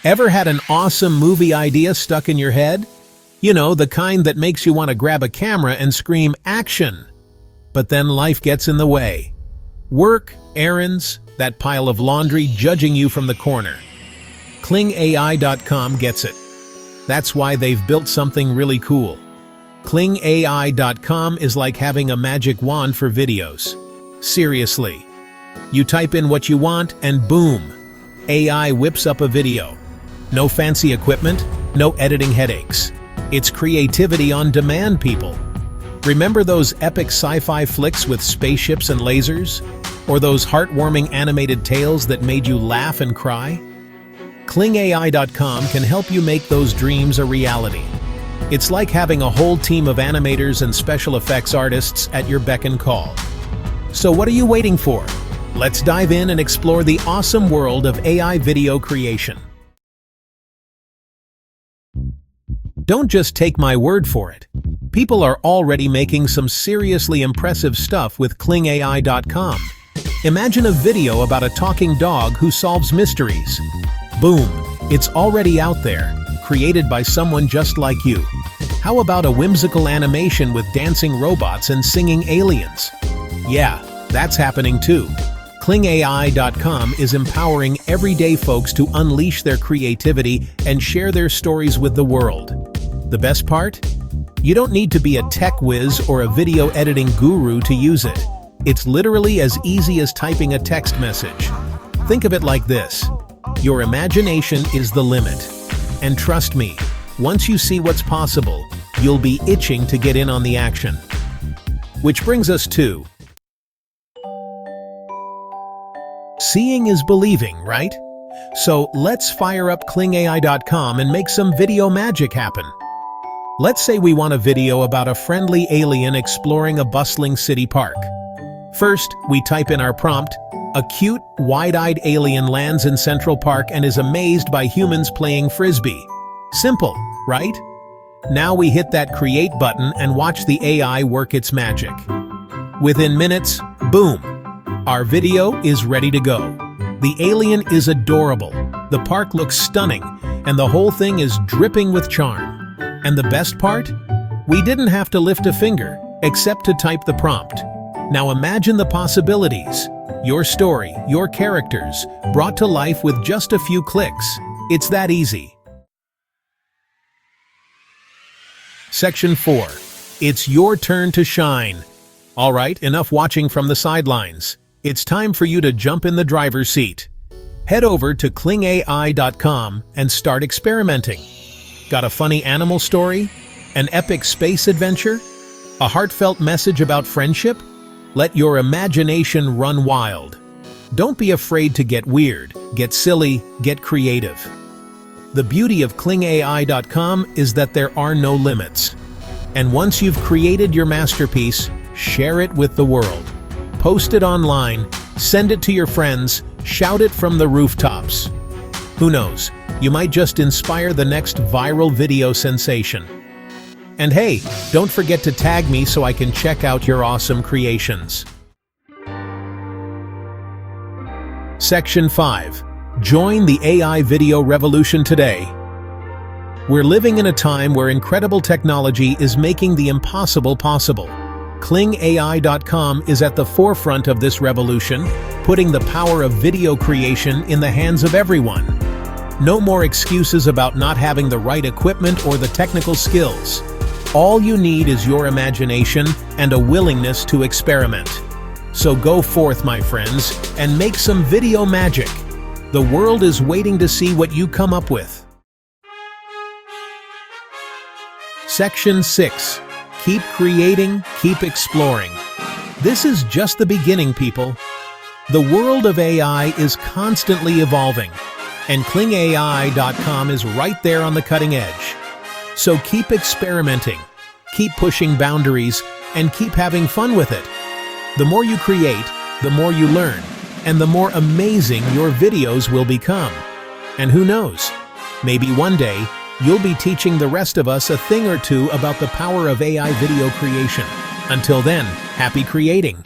Ever had an awesome movie idea stuck in your head? You know, the kind that makes you want to grab a camera and scream, "Action!" But then life gets in the way. Work, errands, that pile of laundry judging you from the corner. KlingAI.com gets it. That's why they've built something really cool. KlingAI.com is like having a magic wand for videos. Seriously. You type in what you want and boom, AI whips up a video. No fancy equipment, no editing headaches. It's creativity on demand, people. Remember those epic sci-fi flicks with spaceships and lasers? Or those heartwarming animated tales that made you laugh and cry? KlingAI.com can help you make those dreams a reality. It's like having a whole team of animators and special effects artists at your beck and call. So what are you waiting for? Let's dive in and explore the awesome world of AI video creation. Don't just take my word for it. People are already making some seriously impressive stuff with KlingAI.com. Imagine a video about a talking dog who solves mysteries. Boom, it's already out there, created by someone just like you. How about a whimsical animation with dancing robots and singing aliens? Yeah, that's happening too. KlingAI.com is empowering everyday folks to unleash their creativity and share their stories with the world. The best part? You don't need to be a tech whiz or a video editing guru to use it. It's literally as easy as typing a text message. Think of it like this. Your imagination is the limit. And trust me, once you see what's possible, you'll be itching to get in on the action. Which brings us to seeing is believing, right? So let's fire up KlingAI.com and make some video magic happen. Let's say we want a video about a friendly alien exploring a bustling city park. First, we type in our prompt. A cute, wide-eyed alien lands in Central Park and is amazed by humans playing frisbee. Simple, right? Now we hit that create button and watch the AI work its magic. Within minutes, boom, our video is ready to go. The alien is adorable, the park looks stunning, and the whole thing is dripping with charm. And the best part? We didn't have to lift a finger, except to type the prompt. Now imagine the possibilities. Your story, your characters, brought to life with just a few clicks. It's that easy. Section 4. It's your turn to shine. All right, enough watching from the sidelines. It's time for you to jump in the driver's seat. Head over to KlingAI.com and start experimenting. Got a funny animal story? An epic space adventure? A heartfelt message about friendship? Let your imagination run wild. Don't be afraid to get weird, get silly, get creative. The beauty of KlingAI.com is that there are no limits. And once you've created your masterpiece, share it with the world. Post it online, send it to your friends, shout it from the rooftops. Who knows, you might just inspire the next viral video sensation. And hey, don't forget to tag me so I can check out your awesome creations. Section 5. Join the AI video revolution today. We're living in a time where incredible technology is making the impossible possible. KlingAI.com is at the forefront of this revolution, putting the power of video creation in the hands of everyone. No more excuses about not having the right equipment or the technical skills. All you need is your imagination and a willingness to experiment. So go forth, my friends, and make some video magic. The world is waiting to see what you come up with. Section 6. Keep creating, keep exploring. This is just the beginning, people. The world of AI is constantly evolving, and KlingAI.com is right there on the cutting edge. So keep experimenting, keep pushing boundaries, and keep having fun with it. The more you create, the more you learn, and the more amazing your videos will become. And who knows, maybe one day, you'll be teaching the rest of us a thing or two about the power of AI video creation. Until then, happy creating!